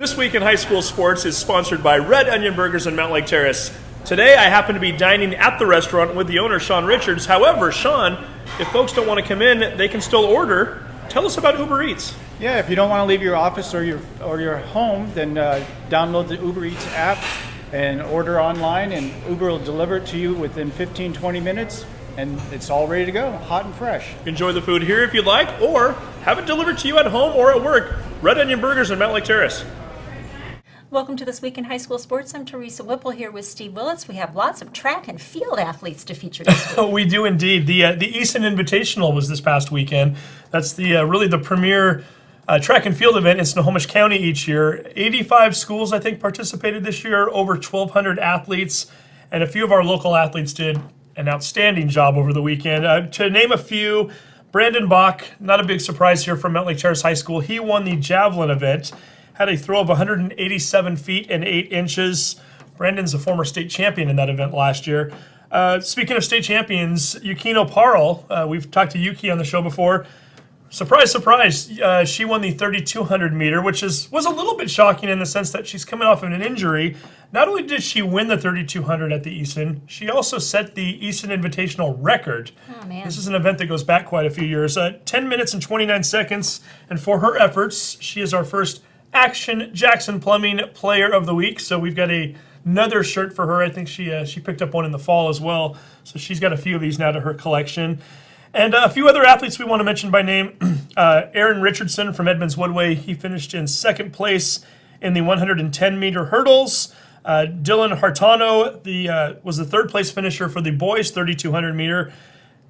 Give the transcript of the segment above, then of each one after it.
This Week in High School Sports is sponsored by Red Onion Burgers and Mountlake Terrace. Today I happen to be dining at the restaurant with the owner, Sean Richards. However, Sean, if folks don't want to come in, they can still order. Tell us about Uber Eats. Yeah, if you don't want to leave your office or your home, then download the Uber Eats app and order online, and Uber will deliver it to you within 15-20 minutes, and it's all ready to go, hot and fresh. Enjoy the food here if you'd like, or have it delivered to you at home or at work. Red Onion Burgers and Mountlake Terrace. Welcome to This Week in High School Sports. I'm Teresa Whipple here with Steve Willits. We have lots of track and field athletes to feature this week. We do indeed. The Easton Invitational was this past weekend. That's the really the premier track and field event in Snohomish County each year. 85 schools, I think, participated this year, over 1,200 athletes, and a few of our local athletes did an outstanding job over the weekend. To name a few, Brandon Bach, not a big surprise here from Mountlake Terrace High School. He won the javelin event. Had a throw of 187 feet and 8 inches. Brandon's a former state champion in that event last year. Speaking of state champions, Yukino Parle, we've talked to Yuki on the show before. Surprise, surprise, she won the 3,200 meter, which was a little bit shocking in the sense that she's coming off of an injury. Not only did she win the 3,200 at the Easton, she also set the Easton Invitational record. Oh, man. This is an event that goes back quite a few years. 10 minutes and 29 seconds, and for her efforts, she is our first Action Jackson Plumbing Player of the Week. So we've got another shirt for her. I think she picked up one in the fall as well. So she's got a few of these now to her collection. And a few other athletes we want to mention by name. Aaron Richardson from Edmonds-Woodway. He finished in second place in the 110-meter hurdles. Dylan Hartano was the third place finisher for the boys 3,200 meter.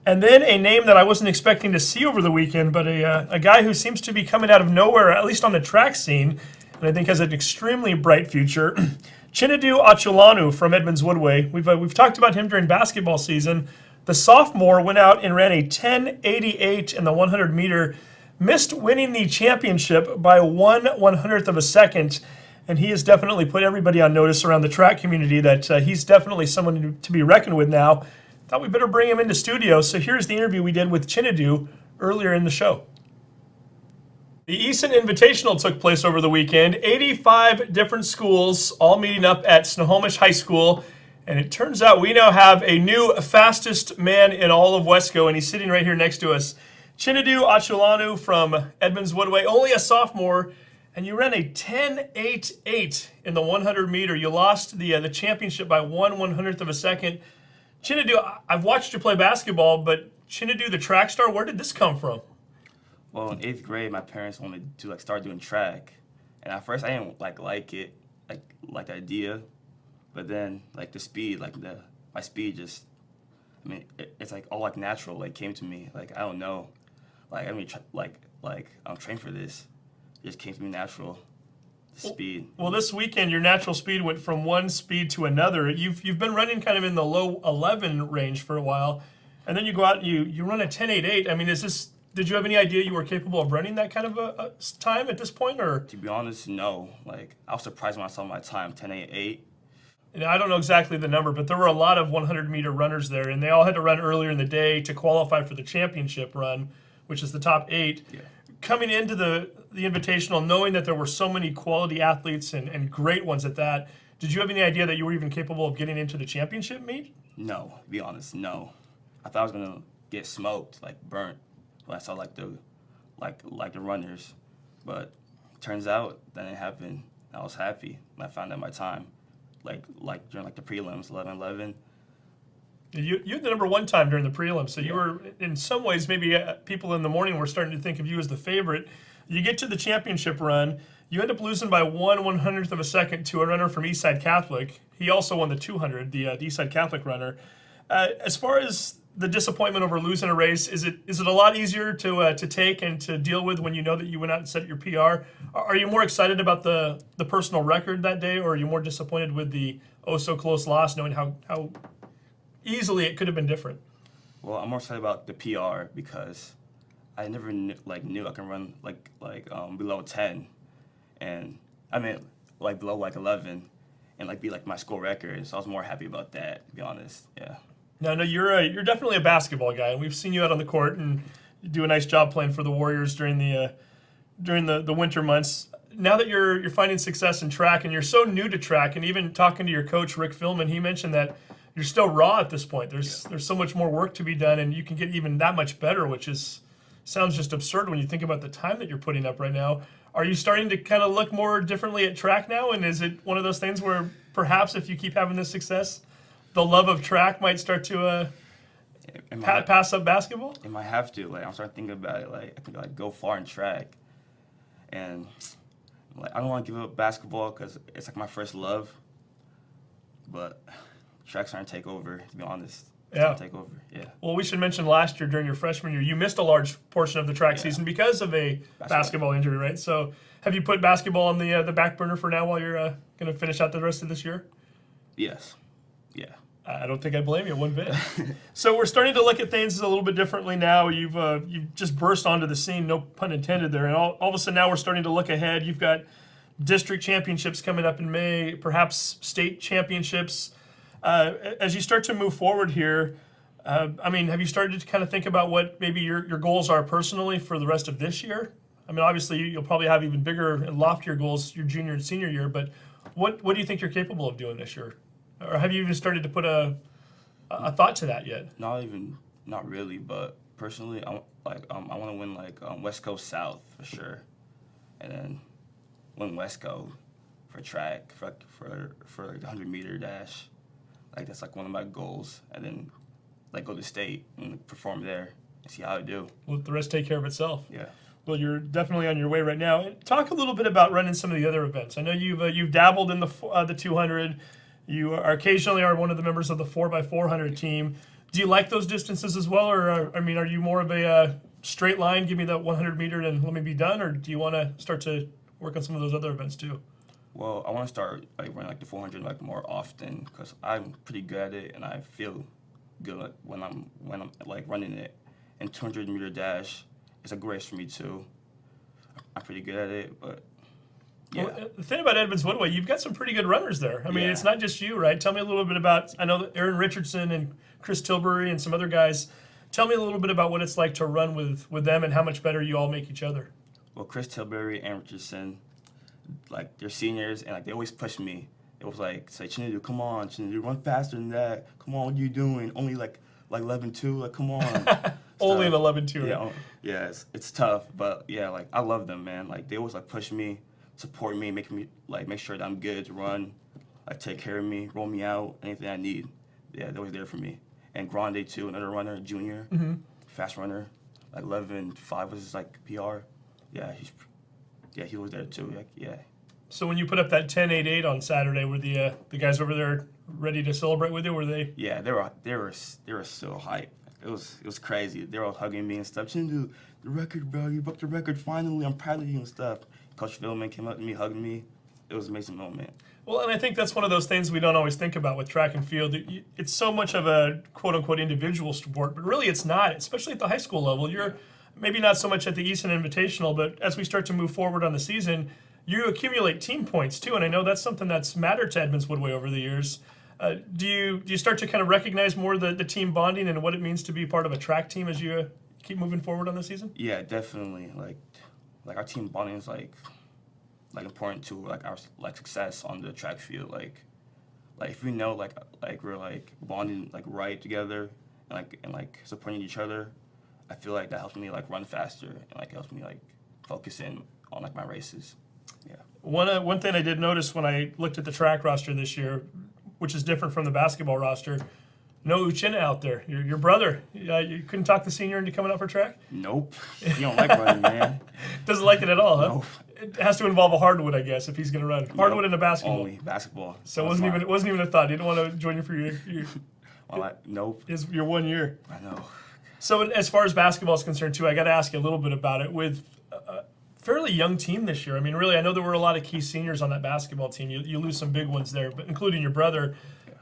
And then a name that I wasn't expecting to see over the weekend, but a guy who seems to be coming out of nowhere, at least on the track scene, and I think has an extremely bright future. Chinedu Acholonu from Edmonds-Woodway. We've talked about him during basketball season. The sophomore went out and ran a 10.88 in the 100 meter, missed winning the championship by 1/100th of a second, and he has definitely put everybody on notice around the track community that he's definitely someone to be reckoned with now. Thought we better bring him into studio, so here's the interview we did with Chinedu earlier in the show. The Easton Invitational took place over the weekend. 85 different schools all meeting up at Snohomish High School, and it turns out we now have a new fastest man in all of Wesco, and he's sitting right here next to us. Chinedu Acholonu from Edmonds-Woodway, only a sophomore, and you ran a 10.88 in the 100 meter. You lost the championship by 1/100th of a second. Chinedu, I've watched you play basketball, but Chinedu, the track star, where did this come from? Well, in 8th grade, my parents wanted me to start doing track, and at first I didn't like it, like the idea, but then the speed, my speed just, it's all natural, came to me. I don't know, I'm trained for this. It just came to me natural. Speed. Well, this weekend, your natural speed went from one speed to another. You've been running kind of in the low 11 range for a while, and then you go out and you run a 10.88. Did you have any idea you were capable of running that kind of a time at this point, or? To be honest, no. I was surprised when I saw my time, 10.88. I don't know exactly the number, but there were a lot of 100-meter runners there, and they all had to run earlier in the day to qualify for the championship run, which is the top 8. Yeah. Coming into the Invitational, knowing that there were so many quality athletes and great ones at that, did you have any idea that you were even capable of getting into the championship meet? No, to be honest, no. I thought I was gonna get smoked, burnt, when I saw the runners. But turns out that didn't happen. I was happy when I found out my time, during the prelims, 11:11. You had the number 1 time during the prelims, so you were, in some ways, maybe people in the morning were starting to think of you as the favorite. You get to the championship run, you end up losing by 1/100th of a second to a runner from Eastside Catholic. He also won the 200, the Eastside Catholic runner. As far as the disappointment over losing a race, is it a lot easier to take and to deal with when you know that you went out and set your PR? Are you more excited about the personal record that day, or are you more disappointed with the oh-so-close loss, knowing how easily it could have been different? Well, I'm more excited about the PR because I never knew I can run below 10, and below 11, and be my school record. So I was more happy about that, to be honest. Yeah. No, you're definitely a basketball guy, and we've seen you out on the court and you do a nice job playing for the Warriors during the during the winter months. Now that you're finding success in track, and you're so new to track, and even talking to your coach Rick Philman, he mentioned that you're still raw at this point. There's so much more work to be done, and you can get even that much better, which sounds just absurd when you think about the time that you're putting up right now. Are you starting to kind of look more differently at track now? And is it one of those things where perhaps if you keep having this success, the love of track might start to pass up basketball? It might have to. Like, I'm starting to think about it. Like, I could like go far in track, and like I don't want to give up basketball because it's like my first love. But track's starting to take over. To be honest, it's starting to take over. Yeah. Well, we should mention last year during your freshman year, you missed a large portion of the track season because of a basketball injury, right? So, have you put basketball on the back burner for now while you're going to finish out the rest of this year? Yes. Yeah. I don't think I blame you one bit. So we're starting to look at things a little bit differently now. You've just burst onto the scene, no pun intended there. And all of a sudden now we're starting to look ahead. You've got district championships coming up in May, perhaps state championships. As you start to move forward here, I mean, have you started to kind of think about what maybe your goals are personally for the rest of this year? I mean, obviously you'll probably have even bigger and loftier goals your junior and senior year, but what do you think you're capable of doing this year? Or have you even started to put a thought to that yet? Not really. But personally, I want to win like West Coast South for sure, and then win West Coast for track for like the 100-meter dash. Like that's like one of my goals, and then like go to state and perform there and see how I do. Let the rest take care of itself. Yeah. Well, you're definitely on your way right now. And talk a little bit about running some of the other events. I know you've dabbled in the 200. You are occasionally one of the members of the 4x400 team. Do you like those distances as well, or are you more of a straight line? Give me that 100 meter and let me be done, or do you want to start to work on some of those other events too? Well, I want to start like running like the 400 like more often because I'm pretty good at it and I feel good when I'm like running it. And 200-meter dash is a good race for me too. I'm pretty good at it, but. Yeah. Well, the thing about Edmonds-Woodway, you've got some pretty good runners there. I mean, It's not just you, right? Tell me a little bit about, I know that Aaron Richardson and Chris Tilbury and some other guys. Tell me a little bit about what it's like to run with them and how much better you all make each other. Well, Chris Tilbury and Richardson, like, they're seniors, and, like, they always push me. It was like, say, Chinedu, come on, Chinedu, run faster than that. Come on, what are you doing? Only, like 11.2, like, come on. Only an 11.2, yeah, right? Yeah, it's tough, but, yeah, like, I love them, man. Like, they always, like, push me, support me, make sure that I'm good to run, like take care of me, roll me out, anything I need. Yeah, they're always there for me. And Grande too, another runner, junior, fast runner, like 11.5 was his like PR. Yeah, he was there too. Like, yeah. So when you put up that 10.88 on Saturday, were the guys over there ready to celebrate with you? Were they? Yeah, they were so hyped. It was crazy. They were all hugging me and stuff. Chinedu, the record, bro, you broke the record finally. I'm proud of you and stuff. Coach Philman came up to me, hugged me. It was an amazing moment. Well, and I think that's one of those things we don't always think about with track and field. It's so much of a quote-unquote individual sport, but really it's not, especially at the high school level. You're maybe not so much at the Easton Invitational, but as we start to move forward on the season, you accumulate team points too, and I know that's something that's mattered to Edmonds-Woodway over the years. Do you start to kind of recognize more the team bonding and what it means to be part of a track team as you keep moving forward on the season? Yeah, definitely. Like our team bonding is like important to like our success on the track field. Like if we know like we're like bonding like right together and supporting each other, I feel like that helps me like run faster and like helps me like focus in on like my races. Yeah. One thing I did notice when I looked at the track roster this year, which is different from the basketball roster. No Uchenna out there. Your brother. You couldn't talk the senior into coming out for track? Nope. He don't like running, man. Doesn't like it at all, huh? Nope. It has to involve a hardwood, I guess, if he's going to run. Hardwood and a basketball. Only basketball. So it wasn't even a thought. He didn't want to join you for your nope. Your 1 year. I know. So as far as basketball is concerned, too, I got to ask you a little bit about it. With a fairly young team this year, I mean, really, I know there were a lot of key seniors on that basketball team. You lose some big ones there, but including your brother.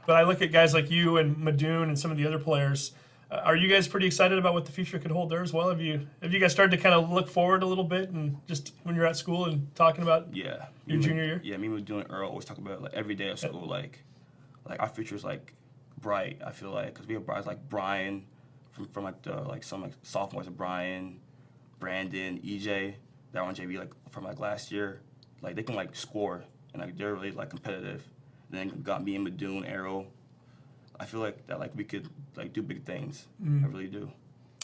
But I look at guys like you and Madoon and some of the other players. Are you guys pretty excited about what the future could hold there as well? Have you guys started to kind of look forward a little bit and just when you're at school and talking about your junior year? Yeah, me and Madoon and Earl always talk about it, like every day of school. Like our future is like bright. I feel like because we have guys like Brian from like the some like sophomores, like Brian, Brandon, EJ. that are on JV like from like last year, like they can like score and like they're really like competitive. And then got me and Madoon, Arrow. I feel like that like we could like do big things. I really do.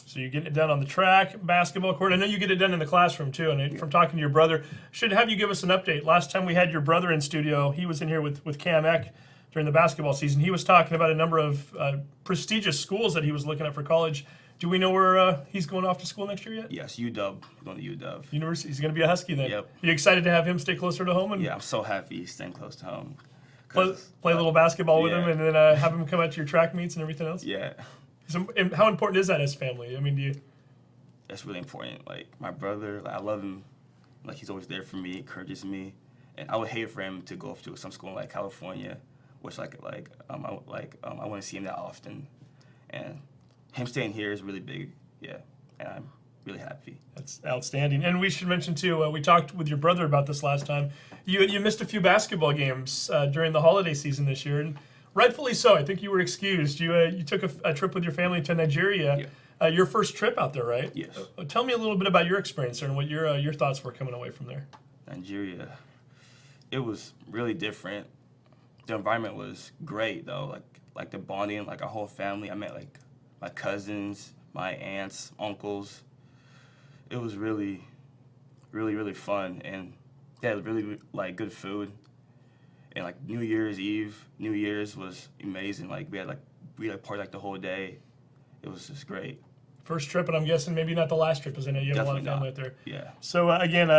So you get it done on the track, basketball court. I know you get it done in the classroom too. And from talking to your brother, should have you give us an update. Last time we had your brother in studio, he was in here with Cam Eck during the basketball season. He was talking about a number of prestigious schools that he was looking at for college. Do we know where he's going off to school next year yet? Yes, UW. Going to UW. University. He's going to be a Husky then. Yep. You excited to have him stay closer to home and Yeah, I'm so happy he's staying close to home. play a little basketball with him, yeah. and then have him come out to your track meets and everything else? Yeah, So, and how important is that as family? I mean, do you? that's really important. Like my brother, like, I love him. Like he's always there for me, encourages me, and I would hate for him to go off to some school in like California, which I want to see him that often, and him staying here is really big. Yeah, and I'm really happy. That's outstanding. And we should mention too, we talked with your brother about this last time. You missed a few basketball games during the holiday season this year, and rightfully so. I think you were excused. You took a trip with your family to Nigeria. Yeah. Your first trip out there, right? Yes. Tell me a little bit about your experience there and what your thoughts were coming away from there. Nigeria, it was really different. The environment was great though, like the bonding, like our whole family. I met like my cousins, my aunts, uncles. It was really, really, really fun, and they had really like good food. And like New Year's Eve, New Year's was amazing. Like we had party like the whole day. It was just great. First trip, and I'm guessing maybe not the last trip, because I know you have Definitely a lot of family not. out there. Yeah. So again,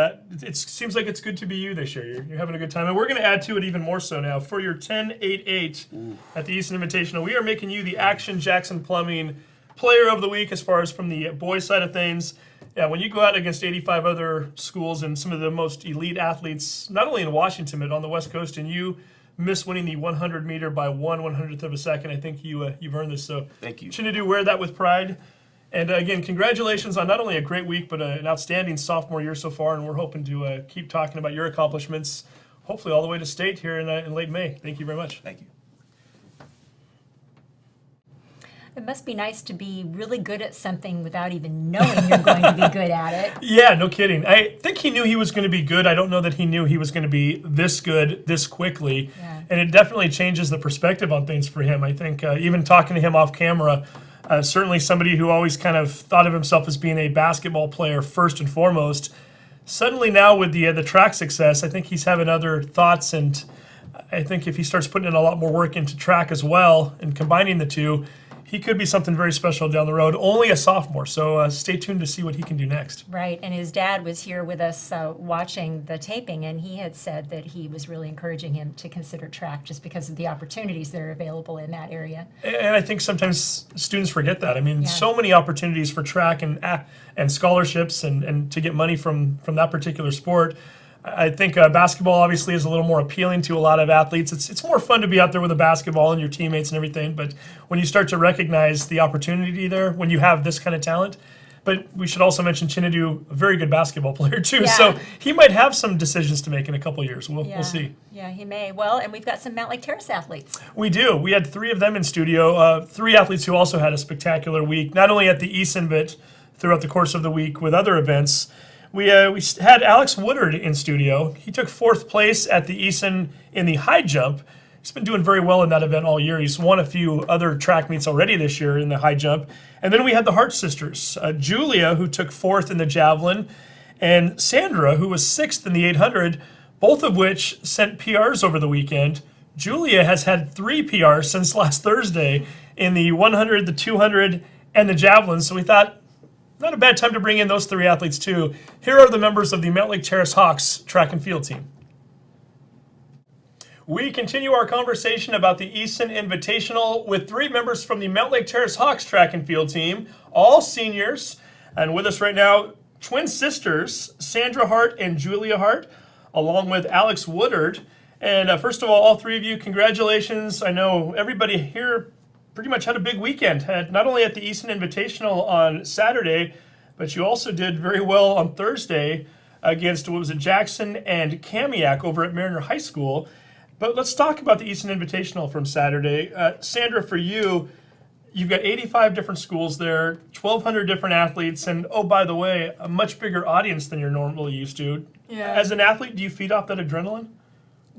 it seems like it's good to be you this year. You're having a good time, and we're going to add to it even more so now. For your 10-8-8 at the Eastern Invitational, we are making you the Action Jackson Plumbing Player of the Week as far as from the boys' side of things. Yeah, when you go out against 85 other schools and some of the most elite athletes, not only in Washington but on the West Coast, and you miss winning the 100 meter by 1/100th of a second, I think you've earned this. So Thank you. Chinedu, wear that with pride. And again, congratulations on not only a great week, but an outstanding sophomore year so far. And we're hoping to keep talking about your accomplishments, hopefully all the way to state here in late May. Thank you very much. Thank you. It must be nice to be really good at something without even knowing you're going to be good at it. Yeah, no kidding. I think he knew he was going to be good. I don't know that he knew he was going to be this good this quickly. Yeah. And it definitely changes the perspective on things for him. I think even talking to him off camera, certainly somebody who always kind of thought of himself as being a basketball player first and foremost, suddenly now with the track success, I think he's having other thoughts. And I think if he starts putting in a lot more work into track as well and combining the two, he could be something very special down the road. Only a sophomore, so stay tuned to see what he can do next. Right, and his dad was here with us watching the taping, and he had said that he was really encouraging him to consider track just because of the opportunities that are available in that area. And I think sometimes students forget that. I mean, Yeah. so many opportunities for track and scholarships and to get money from that particular sport. I think basketball obviously is a little more appealing to a lot of athletes. It's more fun to be out there with a basketball and your teammates and everything, but when you start to recognize the opportunity there, when you have this kind of talent, but we should also mention Chinedu, a very good basketball player too, Yeah. so he might have some decisions to make in a couple years. We'll see. Yeah, he may. Well, and we've got some Mountlake Terrace athletes. We do. We had 3 of them in studio, 3 athletes who also had a spectacular week, not only at the Eason, but throughout the course of the week with other events. We had Alex Woodard in studio. He took 4th place at the Eason in the high jump. He's been doing very well in that event all year. He's won a few other track meets already this year in the high jump. And then we had the Hart sisters, Julia, who took 4th in the javelin, and Sandra, who was 6th in the 800, both of which sent PRs over the weekend. Julia has had 3 PRs since last Thursday in the 100, the 200, and the javelin. So we thought, not a bad time to bring in those 3 athletes too. Here are the members of the Mountlake Terrace Hawks track and field team. We continue our conversation about the Eason Invitational with 3 members from the Mountlake Terrace Hawks track and field team, all seniors. And with us right now, twin sisters, Sandra Hart and Julia Hart, along with Alex Woodard. And first of all 3 of you, congratulations. I know everybody here pretty much had a big weekend, had not only at the Eason Invitational on Saturday, but you also did very well on Thursday against, what was it, Jackson and Kamiak over at Mariner High School. But let's talk about the Eason Invitational from Saturday. Sandra, for you, you've got 85 different schools there, 1,200 different athletes, and oh, by the way, a much bigger audience than you're normally used to. Yeah. As an athlete, do you feed off that adrenaline?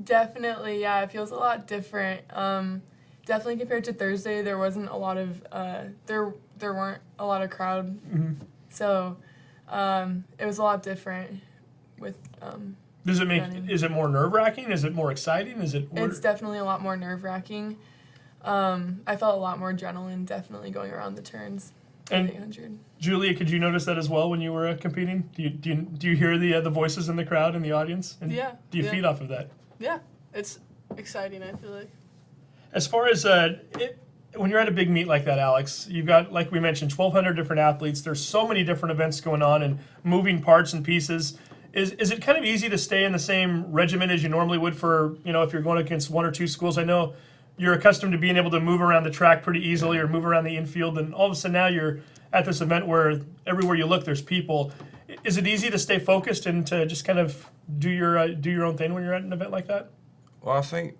Definitely, yeah. It feels a lot different. Definitely compared to Thursday, there wasn't a lot of there weren't a lot of crowd, so it was a lot different. With Does it make? running. Is it more nerve wracking? Is it more exciting? Is it? It's definitely a lot more nerve wracking. I felt a lot more adrenaline definitely going around the turns. And 800. Julia, could you notice that as well when you were competing? Do you hear the voices in the crowd in the audience? And Yeah, Do you yeah. feed off of that? Yeah, it's exciting. I feel like. As far as when you're at a big meet like that, Alex, you've got, like we mentioned, 1,200 different athletes. There's so many different events going on and moving parts and pieces. Is it kind of easy to stay in the same regimen as you normally would for, if you're going against one or two schools? I know you're accustomed to being able to move around the track pretty easily or move around the infield, and all of a sudden now you're at this event where everywhere you look there's people. Is it easy to stay focused and to just kind of do your own thing when you're at an event like that? Well, I think,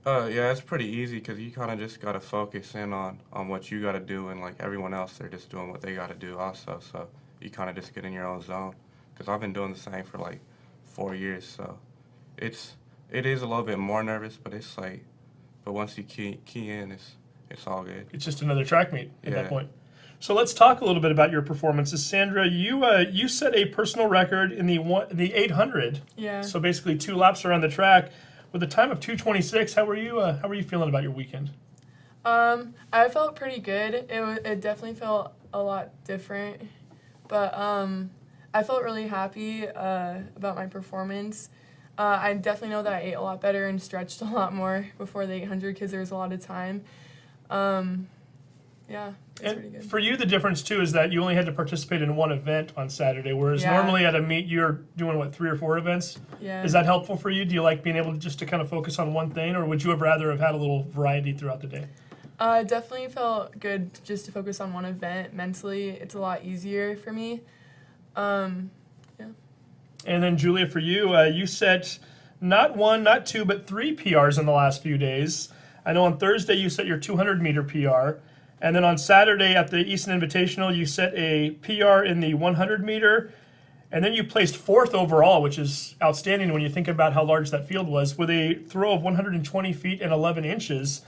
yeah, it's pretty easy because you kind of just got to focus in on what you got to do, and like everyone else, they're just doing what they got to do also. So you kind of just get in your own zone. Because I've been doing the same for like 4 years, so it is a little bit more nervous, but it's like, but once you key in, it's all good. It's just another track meet at that Yeah. point. So let's talk a little bit about your performances, Sandra. You set a personal record in the 800. Yeah. So basically 2 laps around the track with a time of 2:26. How were you feeling about your weekend? I felt pretty good. It definitely felt a lot different, but I felt really happy about my performance. I definitely know that I ate a lot better and stretched a lot more before the 800 because there was a lot of time. Yeah, it's pretty And good. for you, the difference too is that you only had to participate in one event on Saturday, whereas Yeah. normally at a meet you're doing 3 or 4 events. Yeah. Is that helpful for you? Do you like being able to kind of focus on one thing, or would you have rather have had a little variety throughout the day? Definitely felt good just to focus on one event. Mentally, it's a lot easier for me. And then Julia, for you, you set not 1, not 2, but 3 PRs in the last few days. I know on Thursday you set your 200-meter PR, and then on Saturday at the Easton Invitational you set a PR in the 100-meter, and then you placed 4th overall, which is outstanding when you think about how large that field was, with a throw of 120 feet and 11 inches.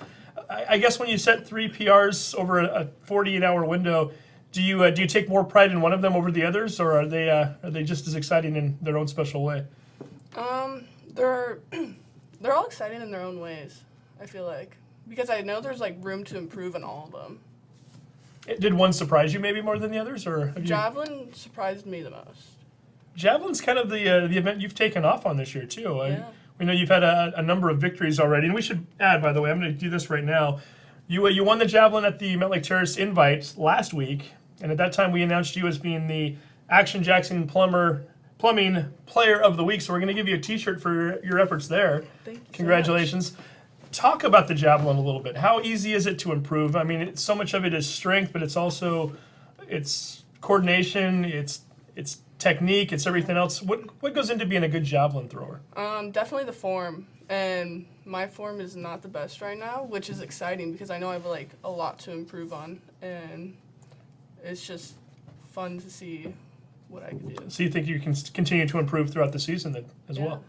I guess when you set 3 PRs over a 48-hour window, do you take more pride in one of them over the others, or are they just as exciting in their own special way? They're all exciting in their own ways, I feel like. Because I know there's like room to improve in all of them. Did one surprise you maybe more than the others, or have you? Javelin surprised me the most. Javelin's kind of the event you've taken off on this year too. Yeah. We know you've had a number of victories already, and we should add, by the way, I'm going to do this right now. You won the javelin at the Mountlake Terrace Invite last week, and at that time we announced you as being the Action Jackson Plumbing Player of the Week. So we're going to give you a T-shirt for your efforts there. Thank you so Congratulations. Talk about the javelin a little bit. How easy is it to improve? I mean, so much of it is strength, but it's also it's coordination, it's technique, it's everything else. What goes into being a good javelin thrower? Definitely the form. And my form is not the best right now, which is exciting because I know I have like a lot to improve on. And it's just fun to see what I can do. So you think you can continue to improve throughout the season then, as Yeah. well?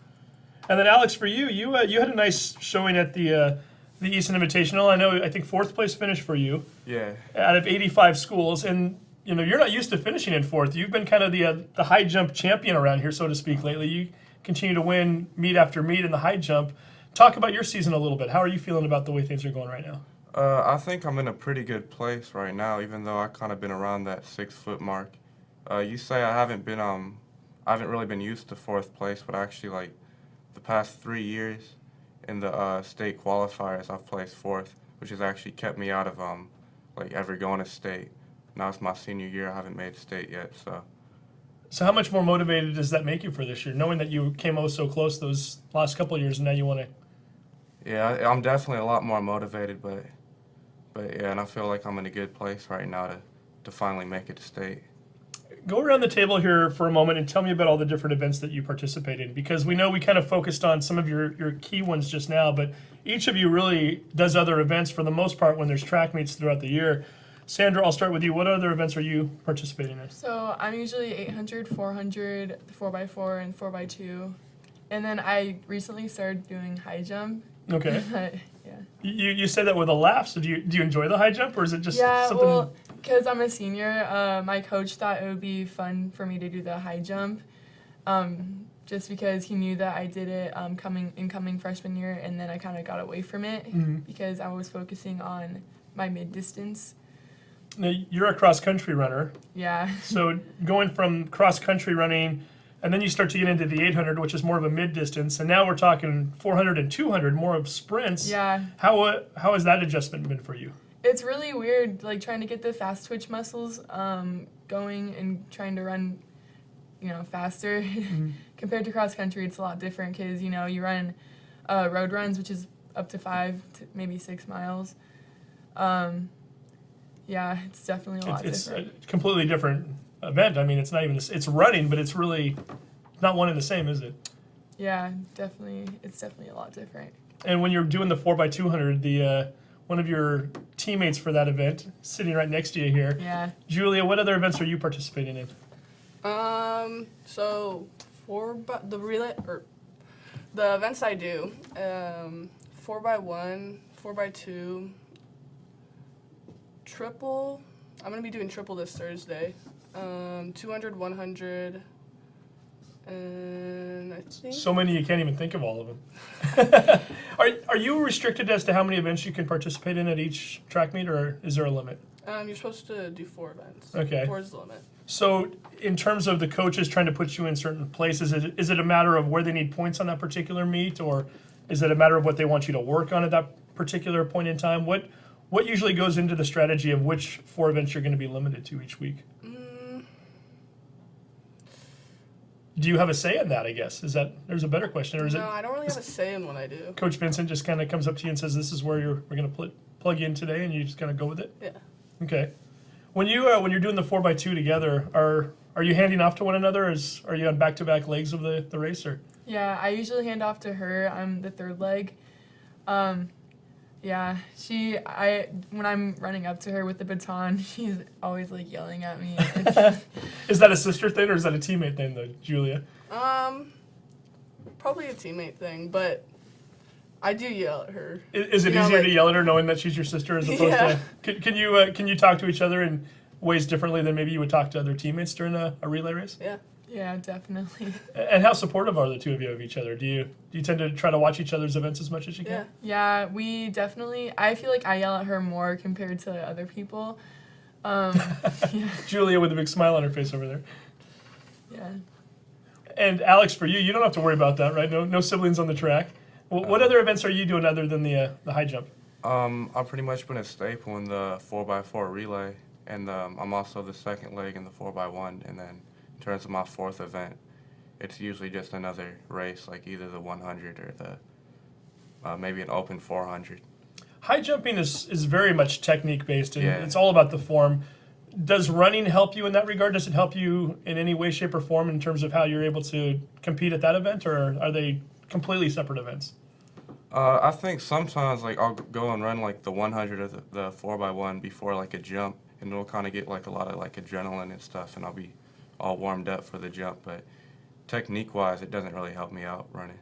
And then Alex, for you had a nice showing at the Easton Invitational. I think 4th place finish for you Yeah. out of 85 schools, and you're not used to finishing in 4th. You've been kind of the high jump champion around here, so to speak, lately. You continue to win meet after meet in the high jump. Talk about your season a little bit. How are you feeling about the way things are going right now? I think I'm in a pretty good place right now, even though I kind of been around that 6-foot mark. You say I haven't really been used to 4th place, but actually like the past 3 years in the state qualifiers, I've placed 4th, which has actually kept me out of like ever going to state. Now it's my senior year. I haven't made state yet, so. So how much more motivated does that make you for this year, knowing that you came so close those last couple of years, and now you want to? Yeah, I'm definitely a lot more motivated, but yeah, and I feel like I'm in a good place right now to finally make it to state. go around the table here for a moment and tell me about all the different events that you participate in, because we know we kind of focused on some of your key ones just now, but each of you really does other events for the most part when there's track meets throughout the year. Sandra, I'll start with you. What other events are you participating in? So I'm usually 800, 400, 4x4, and 4x2. And then I recently started doing high jump. Okay. But, yeah. You said that with a laugh, so do you enjoy the high jump, or is it just Yeah, something? well, because I'm a senior, my coach thought it would be fun for me to do the high jump. Just because he knew that I did it incoming freshman year, and then I kind of got away from it because I was focusing on my mid distance. Now, you're a cross-country runner, Yeah. so going from cross-country running, and then you start to get into the 800, which is more of a mid-distance, and now we're talking 400 and 200, more of sprints. Yeah. How has that adjustment been for you? It's really weird, like trying to get the fast twitch muscles going and trying to run, faster. Compared to cross country, it's a lot different because you run road runs, which is up to 5 to maybe 6 miles. Yeah, it's definitely a lot It's different. a completely different event. I mean, it's not even it's running, but it's really not one and the same, is it? Yeah, definitely. It's definitely a lot different. And when you're doing the 4x200, the one of your teammates for that event, sitting right next to you here, Yeah. Julia, what other events are you participating in? So the events I do, 4x1, 4x2, triple. I'm gonna be doing triple this Thursday. 200, 100, and I think. So many you can't even think of all of them. Are you restricted as to how many events you can participate in at each track meet, or is there a limit? You're supposed to do 4 events. Okay. 4 is the limit. So in terms of the coaches trying to put you in certain places, is it a matter of where they need points on that particular meet, or is it a matter of what they want you to work on at that particular point in time? What usually goes into the strategy of which 4 events you're going to be limited to each week? Do you have a say in that, I guess? There's a better question, or is No, it I don't really have a say in what I do. Coach Vincent just kind of comes up to you and says, this is where we're going to plug you in today, and you just kind of go with it? Yeah. Okay. When you're doing the 4x2 together, are you handing off to one another, or are you on back-to-back legs of the race, or? Yeah, I usually hand off to her. I'm the third leg. Yeah, when I'm running up to her with the baton, she's always like yelling at me. Is that a sister thing, or is that a teammate thing, though, Julia? Probably a teammate thing, but I do yell at her. Is it You know, easier like- to yell at her knowing that she's your sister, as opposed Yeah. to? Can you talk to each other in ways differently than maybe you would talk to other teammates during a relay race? Yeah. Yeah, definitely. And how supportive are the two of you of each other? Do you tend to try to watch each other's events as much as you Yeah. can? Yeah, we definitely. I feel like I yell at her more compared to other people. Julia with a big smile on her face over there. Yeah. And Alex, for you don't have to worry about that, right? No siblings on the track. What other events are you doing other than the high jump? I've pretty much been a staple in the 4x4 relay, and I'm also the second leg in the 4x1, and then in terms of my 4th event, it's usually just another race, like either the 100 or the maybe an open 400. High jumping is very much technique based, and Yeah. it's all about the form. Does running help you in that regard? Does it help you in any way, shape, or form in terms of how you're able to compete at that event, or are they completely separate events? I think sometimes like I'll go and run like the 100 or the 4x1 before like a jump, and it'll kind of get like a lot of like adrenaline and stuff, and I'll be all warmed up for the jump. But technique-wise, it doesn't really help me out running.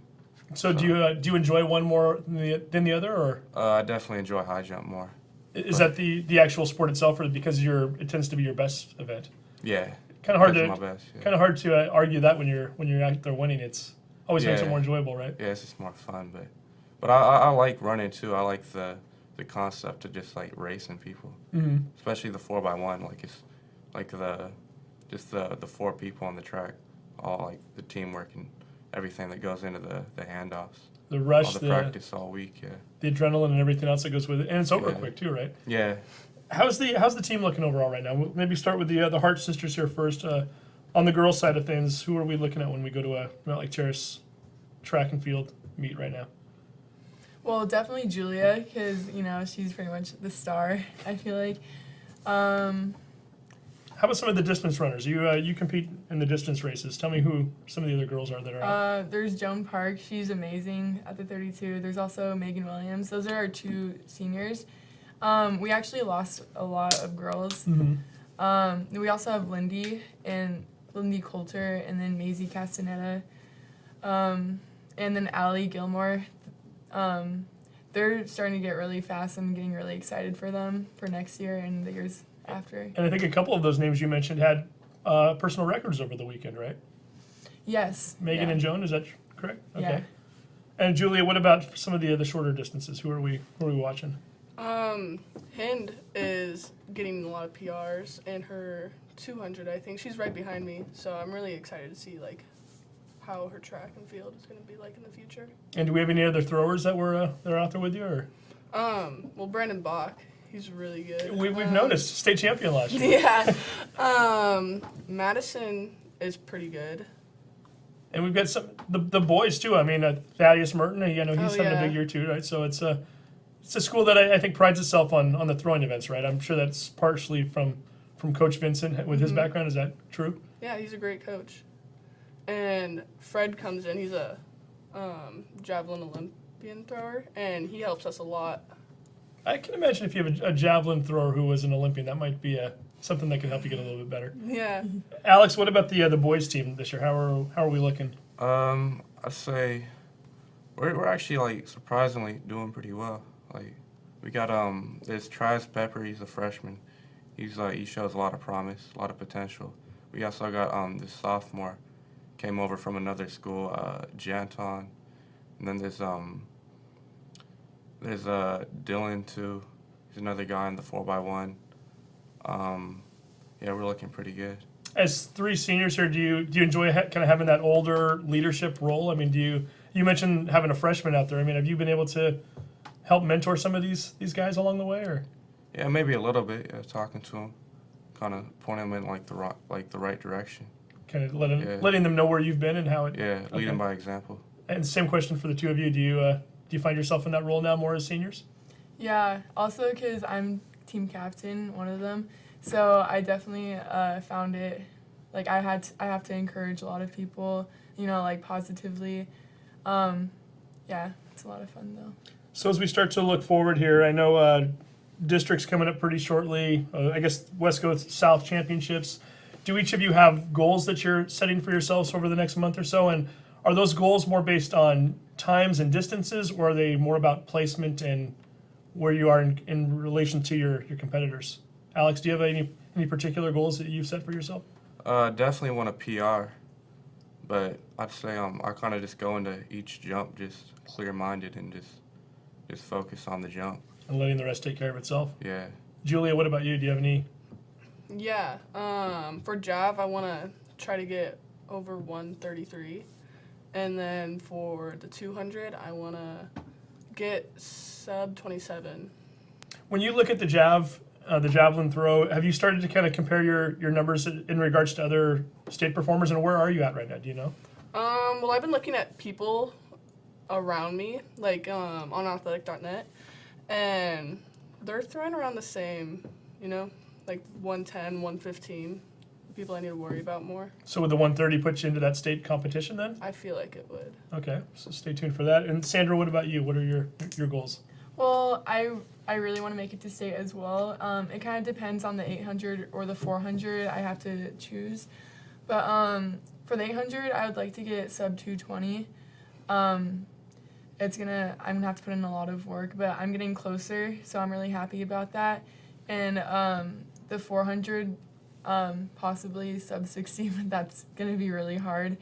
So do you enjoy one more than the other, or I definitely enjoy high jump more. is that the actual sport itself, or because it tends to be your best event? Yeah. Kind of hard That's to my best, yeah. kind of hard to argue that when you're out there winning. It's always makes it Yeah. more enjoyable, right? Yeah, it's just more fun, but I like running too. I like the concept of just like racing people, especially the 4x1. Like it's like the 4 people on the track, all like the teamwork and everything that goes into the handoffs, The all rush, the practice all week. Yeah. the adrenaline, and everything else that goes with it, and it's over Yeah. quick too, right? Yeah. How's the team looking overall right now? We'll maybe start with the Hart sisters here first. On the girls' side of things, who are we looking at when we go to a Mountlake Terrace track and field meet right now? Well, definitely Julia, because she's pretty much the star. I feel like. How about some of the distance runners? You compete in the distance races. Tell me who some of the other girls are that are out. There's Joan Park. She's amazing at the 32. There's also Megan Williams. Those are our 2 seniors. We actually lost a lot of girls. We also have Lindy Coulter, and then Maisie Castaneda, and then Allie Gilmore. They're starting to get really fast. I'm getting really excited for them for next year and the years after. And I think a couple of those names you mentioned had personal records over the weekend, right? Yes. Megan yeah. and Joan, is that correct? Okay. Yeah. And Julia, what about some of the shorter distances? Who are we watching? Hind is getting a lot of PRs in her 200. I think she's right behind me, so I'm really excited to see like how her track and field is going to be like in the future. And do we have any other throwers that are out there with you? Or Well, Brandon Bach, he's really good. we've noticed state champion last year. Yeah. Madison is pretty good. And we've got some the boys too. I mean, Thaddeus Merton. I know he's Oh, having a yeah. big year too, right? So it's a school that I think prides itself on the throwing events, right? I'm sure that's partially from Coach Vincent with his background. Is that true? Yeah, he's a great coach. And Fred comes in. He's a javelin Olympian thrower, and he helps us a lot. I can imagine if you have a javelin thrower who was an Olympian, that might be something that could help you get a little bit better. Yeah. Alex, what about the boys team this year? How are we looking? I'd say we're actually like surprisingly doing pretty well. Like we got there's Travis Pepper. He's a freshman. He shows a lot of promise, a lot of potential. We also got this sophomore came over from another school, Janton, and then there's Dylan too. He's another guy in the 4x1. Yeah, we're looking pretty good. As 3 seniors here, do you enjoy kind of having that older leadership role? I mean, you mentioned having a freshman out there. I mean, have you been able to help mentor some of these guys along the way, or? Yeah, maybe a little bit. Yeah, talking to them, kind of pointing them in like the right direction. Kind of letting them know where you've been and how it. Yeah, leading Okay. by example. And same question for the two of you. Do you find yourself in that role now more as seniors? Yeah, also because I'm team captain, one of them. So I definitely found it, like I have to encourage a lot of people, like positively. Yeah, it's a lot of fun though. So as we start to look forward here, I know district's coming up pretty shortly. I guess West Coast South Championships. Do each of you have goals that you're setting for yourselves over the next month or so? And are those goals more based on times and distances, or are they more about placement and where you are in relation to your competitors? Alex, do you have any particular goals that you've set for yourself? Definitely want a PR, but I'd say I kind of just go into each jump just clear-minded and just focus on the jump. And letting the rest take care of itself? Yeah. Julia, what about you? Do you have any? Yeah. For Jav, I want to try to get over 133. And then for the 200, I want to get sub 27. When you look at the javelin throw, have you started to kind of compare your numbers in regards to other state performers, and where are you at right now? Do you know? Well, I've been looking at people around me, like on athletic.net, and they're throwing around the same, like 110, 115. People I need to worry about more. So would the 130 put you into that state competition then? I feel like it would. Okay, so stay tuned for that. And Sandra, what about you? What are your goals? Well, I really want to make it to state as well. It kind of depends on the 800 or the 400. I have to choose. But for the 800, I would like to get sub 220. I'm gonna have to put in a lot of work, but I'm getting closer, so I'm really happy about that. And the 400, possibly sub 60, but that's gonna be really hard.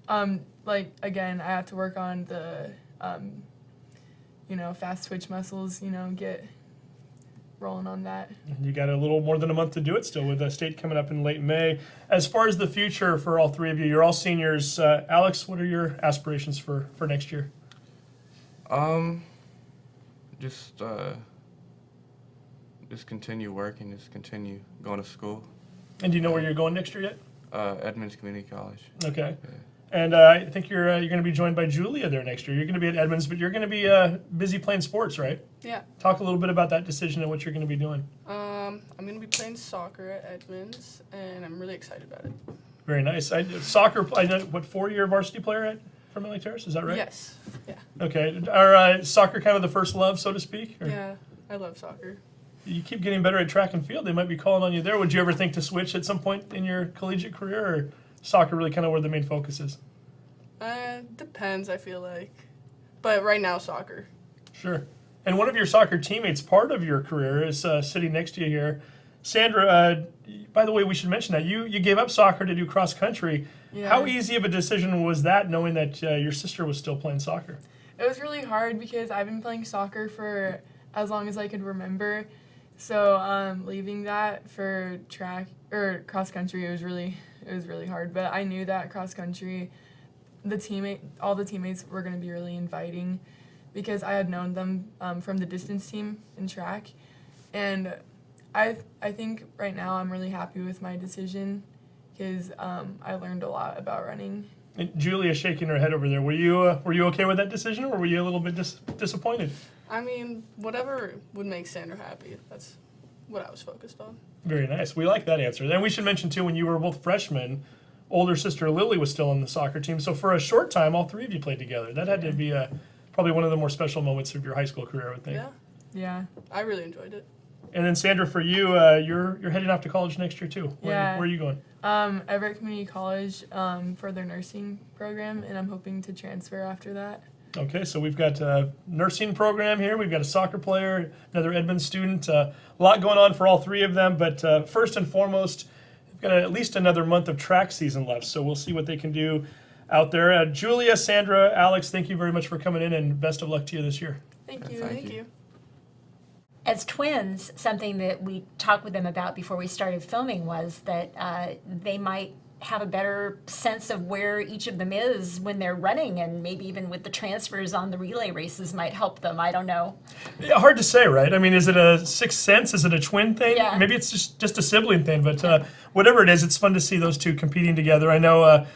Again, I have to work on the fast twitch muscles, get rolling on that. You got a little more than a month to do it still, with the state coming up in late May. As far as the future for all 3 of you, you're all seniors. Alex, what are your aspirations for next year? Just continue working, just continue going to school. And do you know where you're going next year yet? Edmonds Community College. Okay. Yeah. And I think you're going to be joined by Julia there next year. You're going to be at Edmonds, but you're going to be busy playing sports, right? Yeah. Talk a little bit about that decision and what you're going to be doing. I'm going to be playing soccer at Edmonds, and I'm really excited about it. Very nice. Soccer, I know, what, 4-year varsity player from Mountlake Terrace? Is that right? Yes. Yeah. Okay. Are soccer kind of the first love, so to speak? Or Yeah. I love soccer. you keep getting better at track and field. They might be calling on you there. Would you ever think to switch at some point in your collegiate career, or soccer really kind of where the main focus is? Depends, I feel like. But right now, soccer. Sure. And one of your soccer teammates, part of your career, is sitting next to you here. Sandra, by the way, we should mention that you gave up soccer to do cross country. Yeah. How easy of a decision was that, knowing that your sister was still playing soccer? It was really hard because I've been playing soccer for as long as I could remember. So leaving that for track or cross country, it was really hard. But I knew that cross country, all the teammates were going to be really inviting, because I had known them from the distance team in track, and I think right now I'm really happy with my decision, because I learned a lot about running. And Julia shaking her head over there. Were you okay with that decision, or were you a little bit disappointed? I mean, whatever would make Sandra happy. That's what I was focused on. Very nice. We like that answer. Then we should mention too, when you were both freshmen, older sister Lily was still on the soccer team. So for a short time, all three of you played together. That had to be probably one of the more special moments of your high school career, I would think. Yeah. Yeah. I really enjoyed it. And then Sandra, for you, you're heading off to college next year too. Yeah. Where are you going? Everett Community College for their nursing program, and I'm hoping to transfer after that. Okay, so we've got a nursing program here. We've got a soccer player, another Edmonds student. A lot going on for all three of them. But first and foremost, we've got at least another month of track season left. So we'll see what they can do out there. Julia, Sandra, Alex, thank you very much for coming in, and best of luck to you this year. Thank you. Thank you. As twins, something that we talked with them about before we started filming was that they might have a better sense of where each of them is when they're running, and maybe even with the transfers on the relay races might help them. I don't know. Yeah, hard to say, right? I mean, is it a sixth sense? Is it a twin thing? Yeah. Maybe it's just a sibling thing, but whatever it is, it's fun to see those two competing together. I know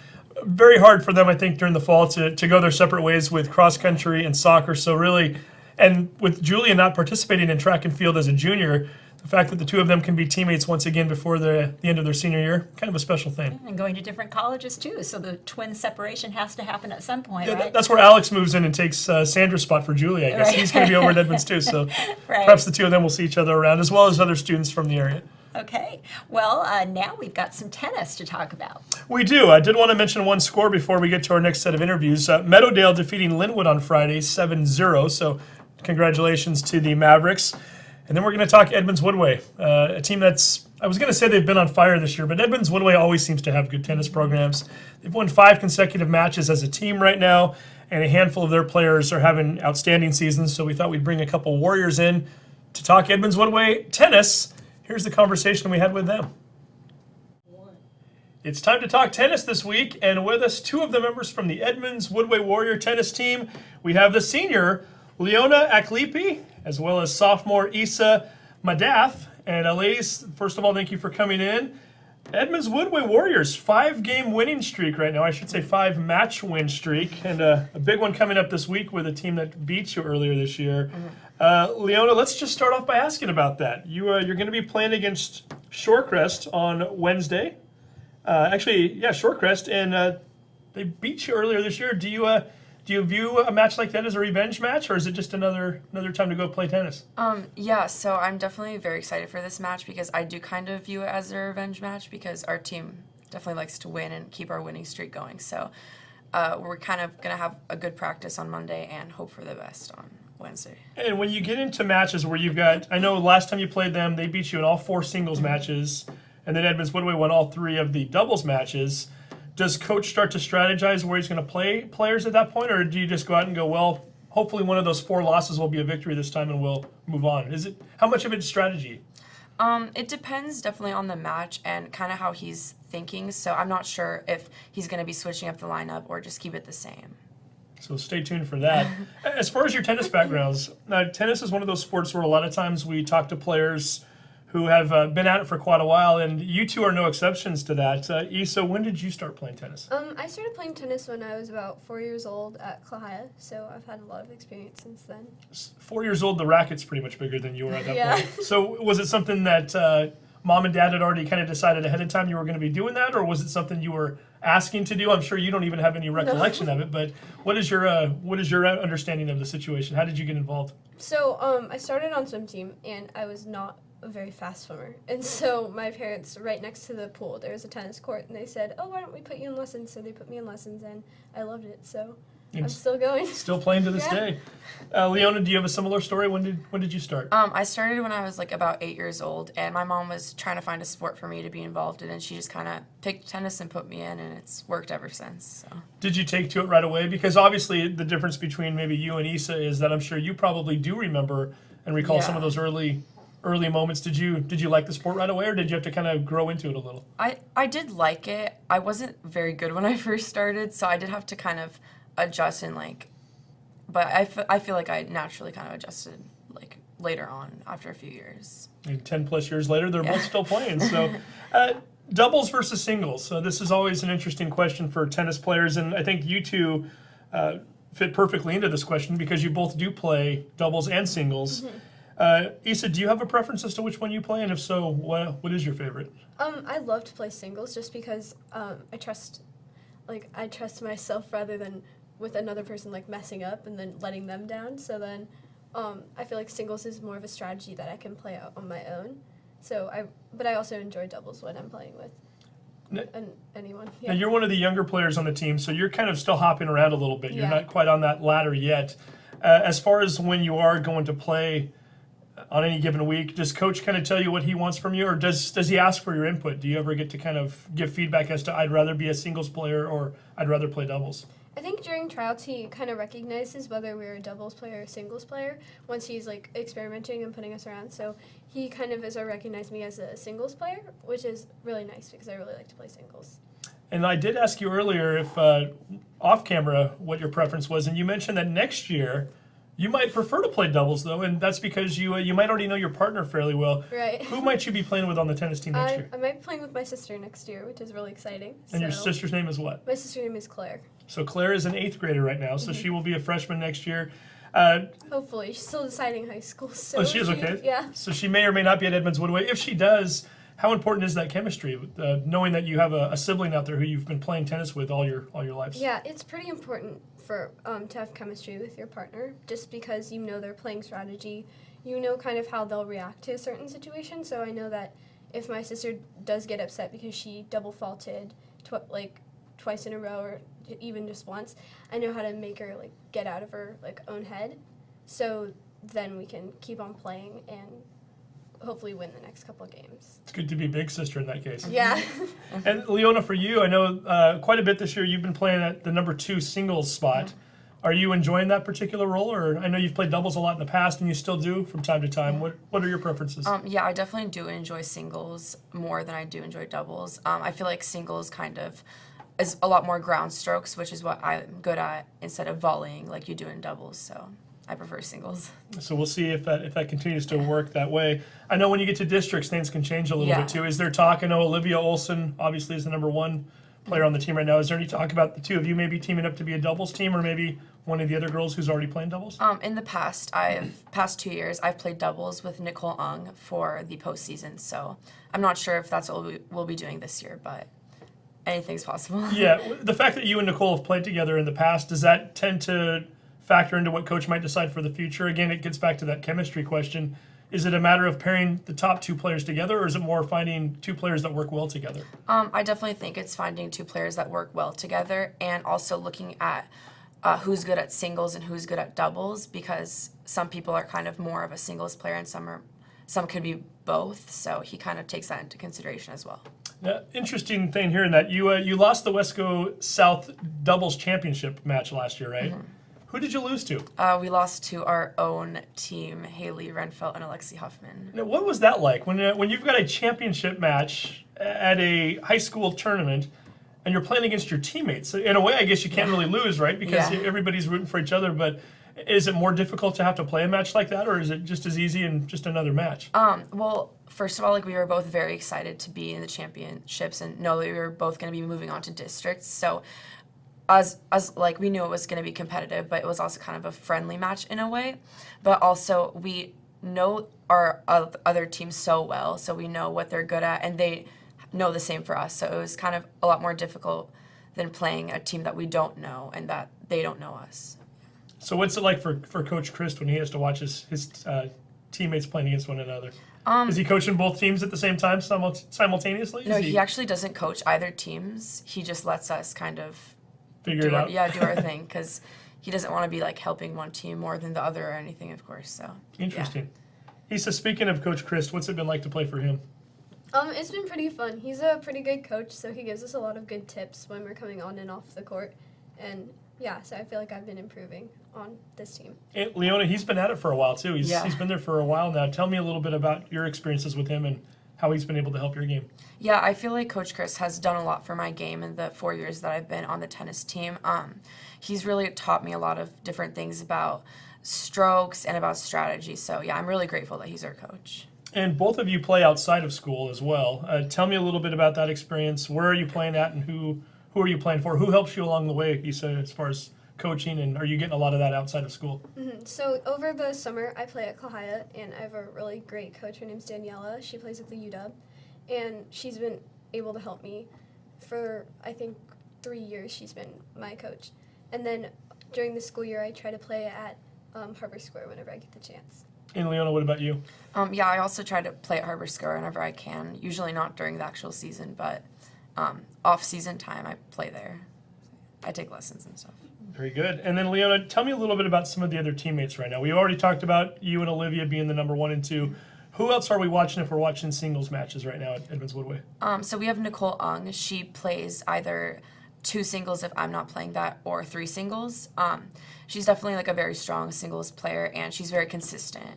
very hard for them, I think, during the fall to go their separate ways with cross country and soccer. So really, and with Julia not participating in track and field as a junior, the fact that the two of them can be teammates once again before the end of their senior year, kind of a special thing. And going to different colleges too, so the twin separation has to happen at some point, Yeah, right? that's where Alex moves in and takes Sandra's spot for Julia, I guess. Right. He's going to be over at Edmonds too, so Right. perhaps the two of them will see each other around, as well as other students from the area. Okay, well, now we've got some tennis to talk about. We do. I did want to mention one score before we get to our next set of interviews. Meadowdale defeating Linwood on Friday, 7-0, so congratulations to the Mavericks. And then we're going to talk Edmonds-Woodway, a team that's, I was going to say they've been on fire this year, but Edmonds-Woodway always seems to have good tennis programs. They've won 5 consecutive matches as a team right now, and a handful of their players are having outstanding seasons, so we thought we'd bring a couple Warriors in to talk Edmonds-Woodway tennis. Here's the conversation we had with them. It's time to talk tennis this week, and with us, 2 of the members from the Edmonds-Woodway Warrior tennis team. We have the senior, Leona Aklipi, as well as sophomore Isa Madath. And ladies, first of all, thank you for coming in. Edmonds-Woodway Warriors, 5-game winning streak right now. I should say 5-match win streak. And a big one coming up this week with a team that beat you earlier this year. Leona, let's just start off by asking about that. You're going to be playing against Shorecrest on Wednesday. Shorecrest, and they beat you earlier this year. Do you view a match like that as a revenge match, or is it just another time to go play tennis? Yeah, so I'm definitely very excited for this match, because I do kind of view it as a revenge match, because our team definitely likes to win and keep our winning streak going. So we're kind of going to have a good practice on Monday and hope for the best on Wednesday. And when you get into matches where you've got, I know last time you played them, they beat you in all 4 singles matches, and then Edmonds-Woodway won all 3 of the doubles matches. Does coach start to strategize where he's going to play players at that point, or do you just go out and go, well, hopefully one of those 4 losses will be a victory this time and we'll move on? How much of it is strategy? It depends definitely on the match and kind of how he's thinking. So I'm not sure if he's going to be switching up the lineup or just keep it the same. So stay tuned for that. As far as your tennis backgrounds, tennis is one of those sports where a lot of times we talk to players who have been at it for quite a while, and you two are no exceptions to that. Issa, when did you start playing tennis? I started playing tennis when I was about 4 years old at Klahia, so I've had a lot of experience since then. 4 years old, the racket's pretty much bigger than you were at that Yeah. point. So was it something that mom and dad had already kind of decided ahead of time you were going to be doing that, or was it something you were asking to do? I'm sure you don't even have any recollection of it, but what is your understanding of the situation? How did you get involved? So I started on swim team, and I was not a very fast swimmer. And so my parents, right next to the pool, there was a tennis court, and they said, oh, why don't we put you in lessons? So they put me in lessons, and I loved it. So I'm still going. Still playing to this Yeah. day. Leona, do you have a similar story? When did you start? I started when I was like about 8 years old, and my mom was trying to find a sport for me to be involved in, and she just kind of picked tennis and put me in, and it's worked ever since. So. Did you take to it right away? Because obviously the difference between maybe you and Issa is that I'm sure you probably do remember and recall some of those early moments. Did you like the sport right away, or did you have to kind of grow into it a little? I did like it. I wasn't very good when I first started, so I did have to kind of adjust and but I feel like I naturally kind of adjusted like later on after a few years. And 10 plus years later, they're both still playing. So doubles versus singles. So this is always an interesting question for tennis players, and I think you two fit perfectly into this question because you both do play doubles and singles. Issa, do you have a preference as to which one you play, and if so, what is your favorite? I love to play singles just because I trust myself rather than with another person like messing up and then letting them down. So then I feel like singles is more of a strategy that I can play out on my own. But I also enjoy doubles when I'm playing with anyone. Yeah. Now, you're one of the younger players on the team, so you're kind of still hopping around a little bit. You're Yeah. not quite on that ladder yet. As far as when you are going to play on any given week, does coach kind of tell you what he wants from you, or does he ask for your input? Do you ever get to kind of give feedback as to I'd rather be a singles player or I'd rather play doubles? I think during tryouts he kind of recognizes whether we're a doubles player or a singles player once he's like experimenting and putting us around. So he kind of has recognized me as a singles player, which is really nice because I really like to play singles. And I did ask you earlier if off camera what your preference was, and you mentioned that next year you might prefer to play doubles though, and that's because you might already know your partner fairly well. Right. Who might you be playing with on the tennis team next year? I might be playing with my sister next year, which is really exciting. And your sister's name is what? My sister's name is Claire. So Claire is an 8th grader right now, so she will be a freshman next year. Hopefully. She's still deciding high school. So Oh, she is okay? Yeah. So she may or may not be at Edmonds-Woodway. If she does, how important is that chemistry, knowing that you have a sibling out there who you've been playing tennis with all your lives? Yeah, it's pretty important for to have chemistry with your partner, just because you know their playing strategy, you know kind of how they'll react to a certain situation. So I know that if my sister does get upset because she double faulted twice in a row or even just once, I know how to make her get out of her own head. So then we can keep on playing and hopefully win the next couple of games. It's good to be big sister in that case. Yeah. And Leona, for you, I know quite a bit this year you've been playing at the number 2 singles spot. Are you enjoying that particular role, or I know you've played doubles a lot in the past and you still do from time to time. What are your preferences? Yeah, I definitely do enjoy singles more than I do enjoy doubles. I feel like singles kind of is a lot more ground strokes, which is what I'm good at, instead of volleying like you do in doubles. So I prefer singles. So we'll see if that continues to work that way. I know when you get to districts, things can change a little bit too. Is there talk? I know Olivia Olson obviously is the number 1 player on the team right now. Is there any talk about the two of you maybe teaming up to be a doubles team, or maybe one of the other girls who's already playing doubles? In the past 2 years, I've played doubles with Nicole Ung for the postseason. So I'm not sure if that's what we'll be doing this year, but anything's possible. Yeah, the fact that you and Nicole have played together in the past, does that tend to factor into what coach might decide for the future? Again, it gets back to that chemistry question. Is it a matter of pairing the top 2 players together, or is it more finding 2 players that work well together? I definitely think it's finding 2 players that work well together, and also looking at who's good at singles and who's good at doubles, because some people are kind of more of a singles player and some could be both. So he kind of takes that into consideration as well. Yeah, interesting thing here in that you lost the Wesco South doubles championship match last year, right? Mm-hmm. Who did you lose to? We lost to our own team, Haley Renfelt and Alexi Huffman. Now, what was that like when you've got a championship match at a high school tournament and you're playing against your teammates? In a way, I guess you can't really lose, right? Because everybody's rooting for each other. But Is it more difficult to have to play a match like that, or is it just as easy and just another match? Well, first of all, like we were both very excited to be in the championships and know that we were both going to be moving on to districts. So, as like we knew it was going to be competitive, but it was also kind of a friendly match in a way. But also we know our other teams so well, so we know what they're good at, and they know the same for us. So it was kind of a lot more difficult than playing a team that we don't know and that they don't know us. So what's it like for Coach Christ when he has to watch his teammates playing against one another? Is he coaching both teams at the same time simultaneously? No, he actually doesn't coach either teams. He just lets us kind of figure it out. do our thing, because he doesn't want to be like helping one team more than the other or anything, of course. So Interesting. Issa, speaking of Coach Christ, what's it been like to play for him? It's been pretty fun. He's a pretty good coach, so he gives us a lot of good tips when we're coming on and off the court. And yeah, so I feel like I've been improving on this team. And Leona, he's been at it for a while too. He's been there for a while now. Tell me a little bit about your experiences with him and how he's been able to help your game. Yeah, I feel like Coach Chris has done a lot for my game in the 4 years that I've been on the tennis team. He's really taught me a lot of different things about strokes and about strategy. So yeah, I'm really grateful that he's our coach. And both of you play outside of school as well. Tell me a little bit about that experience. Where are you playing at, and who are you playing for? Who helps you along the way, Issa, as far as coaching, and are you getting a lot of that outside of school? Mm-hmm. So over the summer, I play at Kahaya, and I have a really great coach. Her name's Daniela. She plays at the UW, and she's been able to help me for, I think, 3 years. She's been my coach. And then during the school year, I try to play at Harbor Square whenever I get the chance. And Leona, what about you? Yeah, I also try to play at Harbor Square whenever I can. Usually not during the actual season, but off-season time, I play there. I take lessons and stuff. Very good. And then Leona, tell me a little bit about some of the other teammates right now. We already talked about you and Olivia being the number 1 and 2. Who else are we watching if we're watching singles matches right now at Edmonds-Woodway? So we have Nicole Ung. She plays either 2 singles if I'm not playing that, or 3 singles. She's definitely like a very strong singles player, and she's very consistent.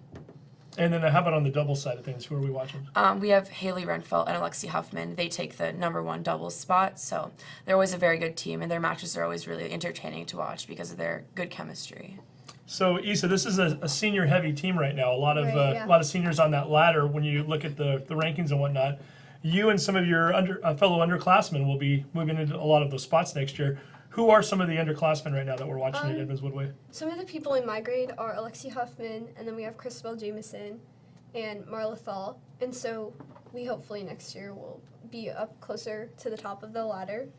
And then how about on the doubles side of things? Who are we watching? We have Haley Renfelt and Alexi Huffman. They take the number 1 doubles spot, so they're always a very good team, and their matches are always really entertaining to watch because of their good chemistry. So Issa, this is a senior-heavy team right now. A lot of seniors on that ladder. When you look at the rankings and whatnot, you and some of your fellow underclassmen will be moving into a lot of those spots next year. Who are some of the underclassmen right now that we're watching at Edmonds-Woodway? Some of the people in my grade are Alexi Huffman, and then we have Christabel Jameson and Marla Thal. And so we hopefully next year will be up closer to the top of the ladder.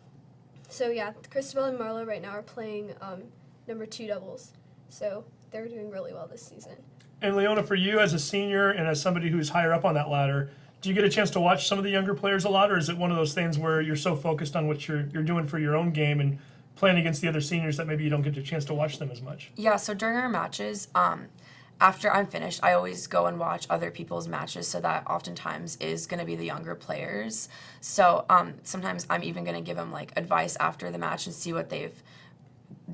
So yeah, Christabel and Marla right now are playing number 2 doubles. So they're doing really well this season. And Leona, for you as a senior and as somebody who's higher up on that ladder, do you get a chance to watch some of the younger players a lot, or is it one of those things where you're so focused on what you're doing for your own game and playing against the other seniors that maybe you don't get a chance to watch them as much? Yeah, so during our matches, after I'm finished, I always go and watch other people's matches, so that oftentimes is going to be the younger players. So sometimes I'm even going to give them like advice after the match and see what they've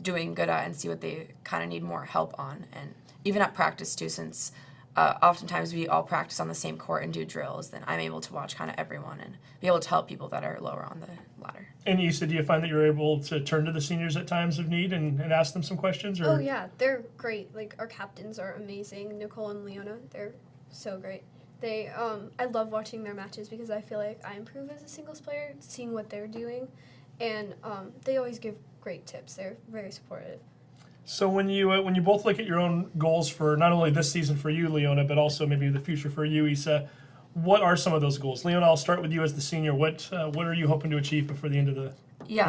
doing good at and see what they kind of need more help on. And even at practice too, since oftentimes we all practice on the same court and do drills, then I'm able to watch kind of everyone and be able to help people that are lower on the ladder. And Issa, do you find that you're able to turn to the seniors at times of need and ask them some questions? Or? Oh yeah, they're great. Like our captains are amazing. Nicole and Leona, they're so great. They, I love watching their matches because I feel like I improve as a singles player, seeing what they're doing, and they always give great tips. They're very supportive. So when you both look at your own goals for not only this season for you, Leona, but also maybe the future for you, Issa, what are some of those goals? Leona, I'll start with you as the senior. What are you hoping to achieve before the end of the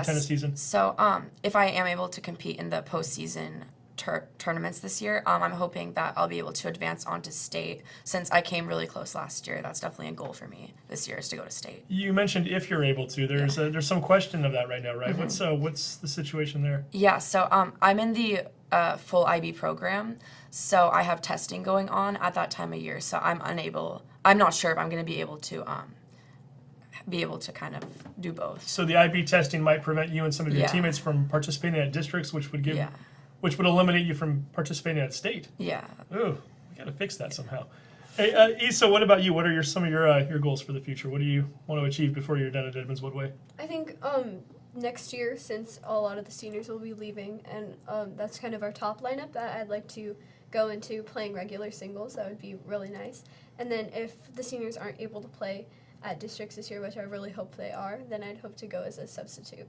tennis season? So if I am able to compete in the postseason tournaments this year, I'm hoping that I'll be able to advance onto state. Since I came really close last year, that's definitely a goal for me this year, is to go to state. You mentioned if you're able to. There's some question of that right now, right? Mm-hmm. What's the situation there? Yeah, so I'm in the full IB program, so I have testing going on at that time of year, so I'm not sure if I'm going to be able to kind of do both. So the IB testing might prevent you and some of your teammates from participating at districts, which would eliminate you from participating at state. Yeah. Ooh, we got to fix that somehow. Hey, Issa, what about you? What are some of your goals for the future? What do you want to achieve before you're done at Edmonds-Woodway? I think next year, since a lot of the seniors will be leaving, and that's kind of our top lineup, that I'd like to go into playing regular singles. That would be really nice. And then if the seniors aren't able to play at districts this year, which I really hope they are, then I'd hope to go as a substitute.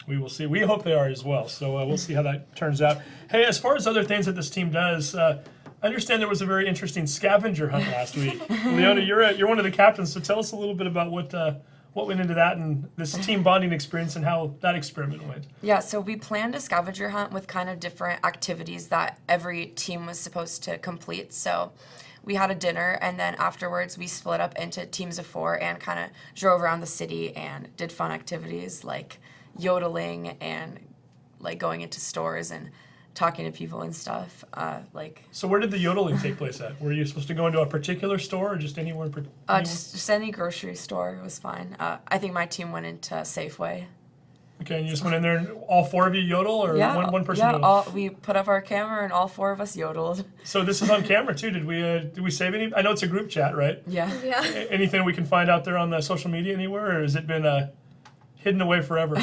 We will see. We hope they are as well. So we'll see how that turns out. Hey, as far as other things that this team does, I understand there was a very interesting scavenger hunt last week. Leona, you're one of the captains, so tell us a little bit about what went into that and this team bonding experience and how that experiment went. Yeah, so we planned a scavenger hunt with kind of different activities that every team was supposed to complete. So we had a dinner, and then afterwards we split up into teams of 4 and kind of drove around the city and did fun activities like yodeling and like going into stores and talking to people and stuff. So where did the yodeling take place at? Were you supposed to go into a particular store or just anywhere? Just any grocery store was fine. I think my team went into Safeway. Okay, and you just went in there and all 4 of you yodel, or one person Yeah, yodel? we put up our camera and all 4 of us yodeled. So this is on camera too. Did we save any? I know it's a group chat, right? Yeah. Yeah. Anything we can find out there on the social media anywhere, or has it been hidden away forever?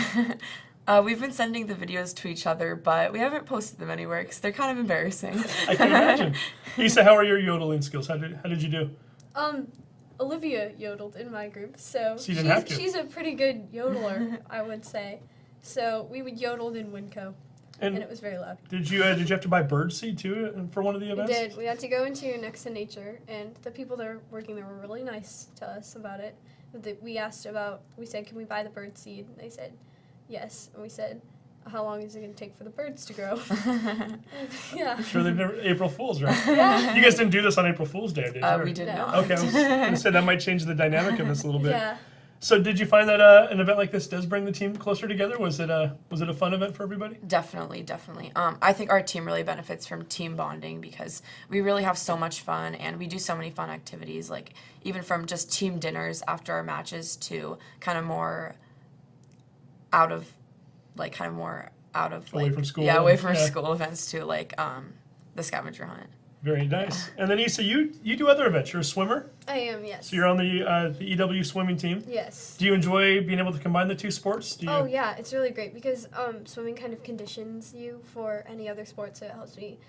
We've been sending the videos to each other, but we haven't posted them anywhere because they're kind of embarrassing. I can imagine. Issa, how are your yodeling skills? How did you do? Olivia yodeled in my group, so you didn't have to. she's a pretty good yodeler, I would say. So we would yodel in Winco, and it was very loud. Did you have to buy birdseed too for one of the We events? did. We had to go into Next to Nature, and the people that were working there were really nice to us about it. We said, can we buy the bird seed? And they said, yes. And we said, how long is it going to take for the birds to grow? Yeah. Sure, they've never April Fools, right? Yeah. You guys didn't do this on April Fool's Day, did you? We did No. not. Okay, I was going to say that might change the dynamic of this a little bit. Yeah. So, did you find that an event like this does bring the team closer together? Was it a fun event for everybody? Definitely. I think our team really benefits from team bonding because we really have so much fun and we do so many fun activities, like even from just team dinners after our matches to kind of more out of Away from school. Yeah, away from school events to like the scavenger hunt. Very nice. And then Issa, you do other events. You're a swimmer, I am, yes. so you're on the EW swimming team. Yes. Do you enjoy being able to combine the two sports? Oh yeah, it's really great because swimming kind of conditions you for any other sport, so it helps me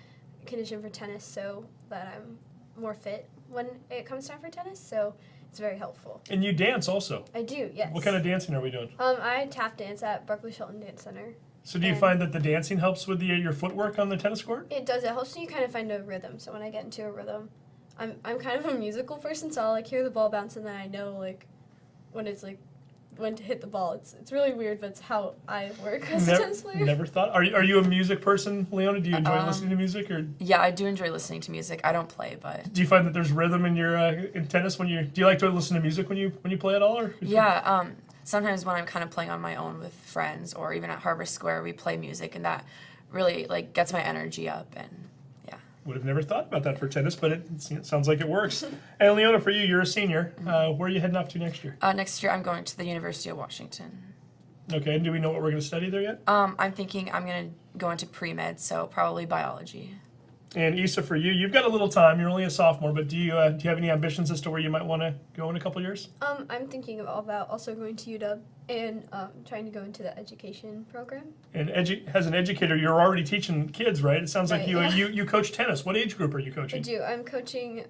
condition for tennis so that I'm more fit when it comes time for tennis, so it's very helpful. And you dance also. I do, yes. What kind of dancing are we doing? I tap dance at Berkeley Shelton Dance Center. So do you And- find that the dancing helps with your footwork on the tennis court? It does. It helps me kind of find a rhythm. So when I get into a rhythm, I'm kind of a musical person, so I'll like hear the ball bounce and then I know like when it's like when to hit the ball. It's really weird, but it's how I work as a tennis player. Never thought. Are you a music person, Leona? Do you enjoy listening to music, or Yeah, I do enjoy listening to music. I don't play, but do you find that there's rhythm in your in tennis when you? Do you like to listen to music when you play at all, or? yeah. Sometimes when I'm kind of playing on my own with friends or even at Harbor Square, we play music and that really like gets my energy up and yeah. Would have never thought about that for tennis, but it sounds like it works. And Leona, for you're a senior. Where are you heading off to next year? Next year I'm going to the University of Washington. Okay, and do we know what we're going to study there yet? I'm thinking I'm going to go into pre-med, so probably biology. And Issa, for you've got a little time. You're only a sophomore, but do you have any ambitions as to where you might want to go in a couple years? I'm thinking about also going to UW and trying to go into the education program. And as an educator, you're already teaching kids, right? It sounds like Right, you coach tennis. What age group are you I coaching? do. I'm coaching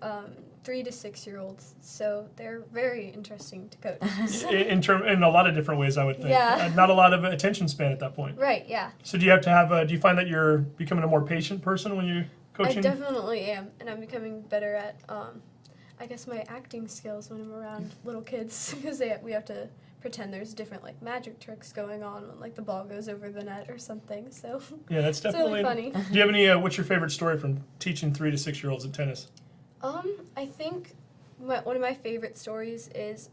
3 to 6 year olds, so they're very interesting to coach. In a lot of different ways, I would think. Yeah. Not a lot of attention span at that point. Right, yeah. So do you have to have? Do you find that you're becoming a more patient person when you're coaching? I definitely am, and I'm becoming better at, I guess, my acting skills when I'm around little kids, because we have to pretend there's different, like, magic tricks going on when, like, the ball goes over the net or something, so Yeah, that's it's really definitely. funny. Do you have any? What's your favorite story from teaching 3 to 6 year olds at tennis? I think one of my favorite stories is,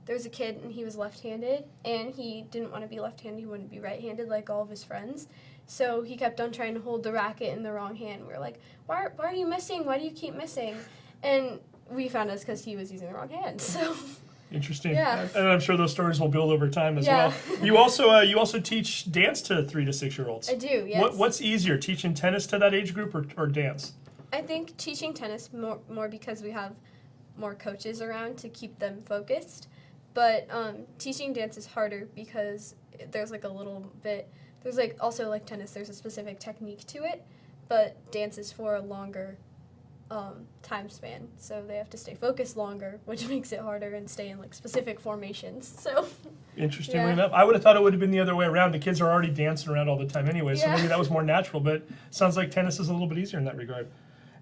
there was a kid, and he was left-handed, and he didn't want to be left-handed, he wanted to be right-handed like all of his friends. So he kept on trying to hold the racket in the wrong hand. We were like, why are you missing? Why do you keep missing? And we found out it's because he was using the wrong hand. So Interesting. Yeah. And I'm sure those stories will build over time as Yeah. well. You also teach dance to 3 to 6 year olds. I do, yes. What's easier, teaching tennis to that age group or dance? I think teaching tennis more because we have more coaches around to keep them focused. But teaching dance is harder because there's like a little bit, there's like also like tennis, there's a specific technique to it, but dance is for a longer time span, so they have to stay focused longer, which makes it harder and stay in like specific formations. So Interestingly Yeah. enough, I would have thought it would have been the other way around. The kids are already dancing around all the time anyway, so Yeah. maybe that was more natural, but sounds like tennis is a little bit easier in that regard.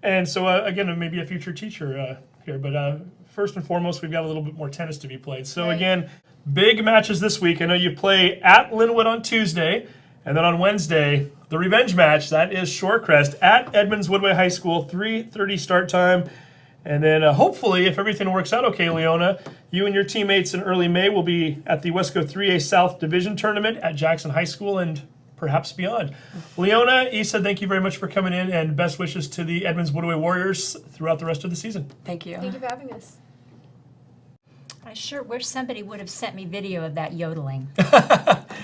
And so, again, maybe a future teacher here, but first and foremost, we've got a little bit more tennis to be played. So, Right. again, big matches this week. I know you play at Linwood on Tuesday, and then on Wednesday, the revenge match. That is Shorecrest at Edmonds-Woodway High School, 3:30 start time. And then hopefully, if everything works out okay, Leona, you and your teammates in early May will be at the Wesco 3A South Division Tournament at Jackson High School and perhaps beyond. Leona, Issa, thank you very much for coming in, and best wishes to the Edmonds-Woodway Warriors throughout the rest of the season. Thank you. thank you for having us. I sure wish somebody would have sent me video of that yodeling.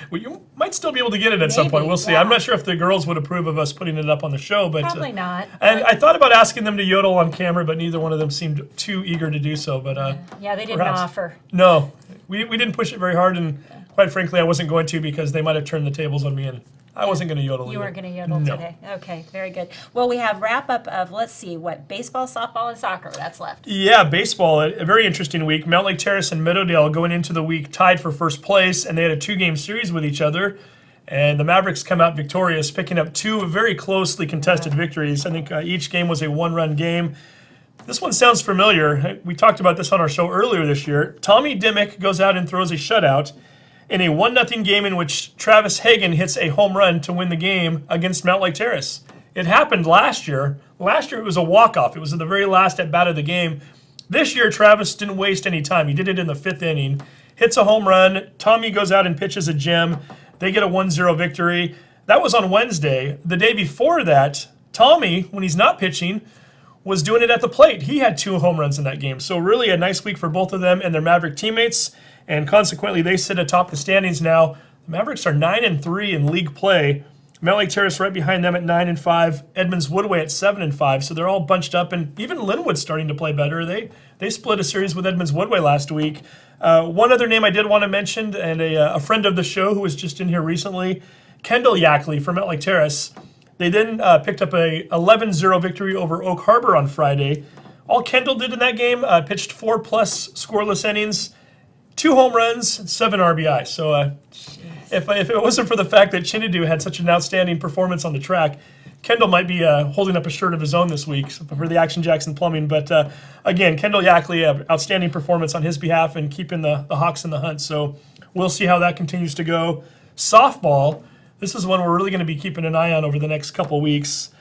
Well, you might still be able to get it at some point. Maybe, We'll see. yeah. I'm not sure if the girls would approve of us putting it up on the show, but Probably not. And I thought about asking them to yodel on camera, but neither one of them seemed too eager to do so. But Yeah, they didn't perhaps. offer. No, we didn't push it very hard, and quite frankly, I wasn't going to because they might have turned the tables on me, and I wasn't going to yodel. You either. weren't going to yodel No. today. Okay, very good. Well, we have wrap up of, let's see, what, baseball, softball, and soccer. That's left. Yeah, baseball, a very interesting week. Mountlake Terrace and Meadowdale going into the week tied for first place, and they had a 2-game series with each other. And the Mavericks come out victorious, picking up 2 very closely contested victories. I think each game was a 1-run game. This one sounds familiar. We talked about this on our show earlier this year. Tommy Dimmick goes out and throws a shutout in a 1-0 game in which Travis Hagan hits a home run to win the game against Mountlake Terrace. It happened last year. Last year it was a walk-off. It was the very last at-bat of the game. This year Travis didn't waste any time. He did it in the 5th inning. Hits a home run. Tommy goes out and pitches a gem. They get a 1-0 victory. That was on Wednesday. The day before that, Tommy, when he's not pitching, was doing it at the plate. He had 2 home runs in that game. So really a nice week for both of them and their Maverick teammates. And consequently, they sit atop the standings now. The Mavericks are 9-3 in league play. Mountlake Terrace right behind them at 9-5. Edmonds-Woodway at 7-5. So they're all bunched up, and even Linwood's starting to play better. They split a series with Edmonds-Woodway last week. One other name I did want to mention, and a friend of the show who was just in here recently, Kendall Yackley from Mountlake Terrace. They then picked up a 11-0 victory over Oak Harbor on Friday. All Kendall did in that game, pitched 4+ scoreless innings, 2 home runs, 7 RBI. So if it wasn't for the fact that Chinedu had such an outstanding performance on the track, Kendall might be holding up a shirt of his own this week for the Action Jackson Plumbing. But again, Kendall Yackley, outstanding performance on his behalf and keeping the Hawks in the hunt. So we'll see how that continues to go. Softball, this is one we're really going to be keeping an eye on over the next couple weeks.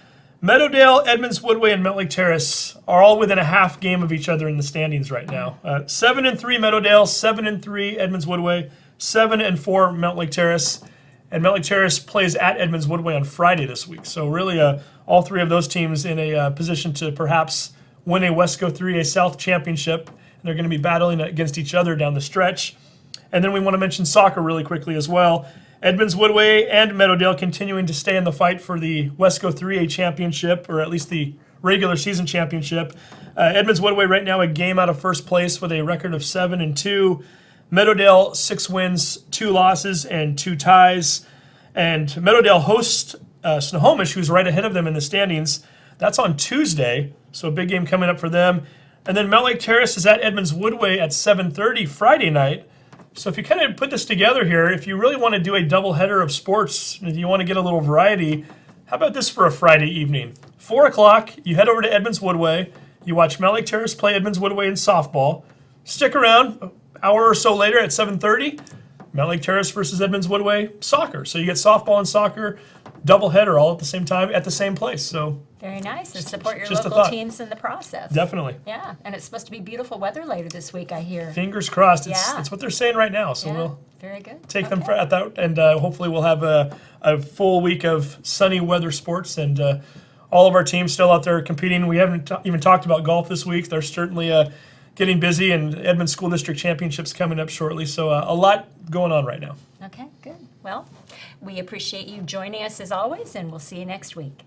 Meadowdale, Edmonds-Woodway, and Mountlake Terrace are all within a half game of each other in the standings right now. 7-3 Meadowdale, 7-3 Edmonds-Woodway, 7-4 Mountlake Terrace. And Mountlake Terrace plays at Edmonds-Woodway on Friday this week. So really all 3 of those teams in a position to perhaps win a Wesco 3A South championship. And they're going to be battling against each other down the stretch. And then we want to mention soccer really quickly as well. Edmonds-Woodway and Meadowdale continuing to stay in the fight for the Wesco 3A championship, or at least the regular season championship. Edmonds-Woodway right now a game out of first place with a record of 7-2. Meadowdale 6 wins, 2 losses, and 2 ties. And Meadowdale hosts Snohomish, who's right ahead of them in the standings. That's on Tuesday, so a big game coming up for them. And then Mountlake Terrace is at Edmonds-Woodway at 7:30 Friday night. So if you kind of put this together here, if you really want to do a doubleheader of sports, if you want to get a little variety, how about this for a Friday evening? 4 o'clock, you head over to Edmonds-Woodway, you watch Mountlake Terrace play Edmonds-Woodway in softball. Stick around, an hour or so later at 7:30, Mountlake Terrace versus Edmonds-Woodway soccer. So you get softball and soccer, doubleheader all at the same time at the same place. So Very nice. And support your just a local thought. teams in the process. definitely. Yeah, and it's supposed to be beautiful weather later this week, I hear. Fingers crossed. Yeah. It's what they're saying right now. So Yeah, we'll very good. take them Okay. at that, and hopefully we'll have a full week of sunny weather sports, and all of our teams still out there competing. We haven't even talked about golf this week. They're certainly getting busy, and Edmonds School District Championships coming up shortly. So a lot going on right now. Okay, good. Well, we appreciate you joining us as always, and we'll see you next week.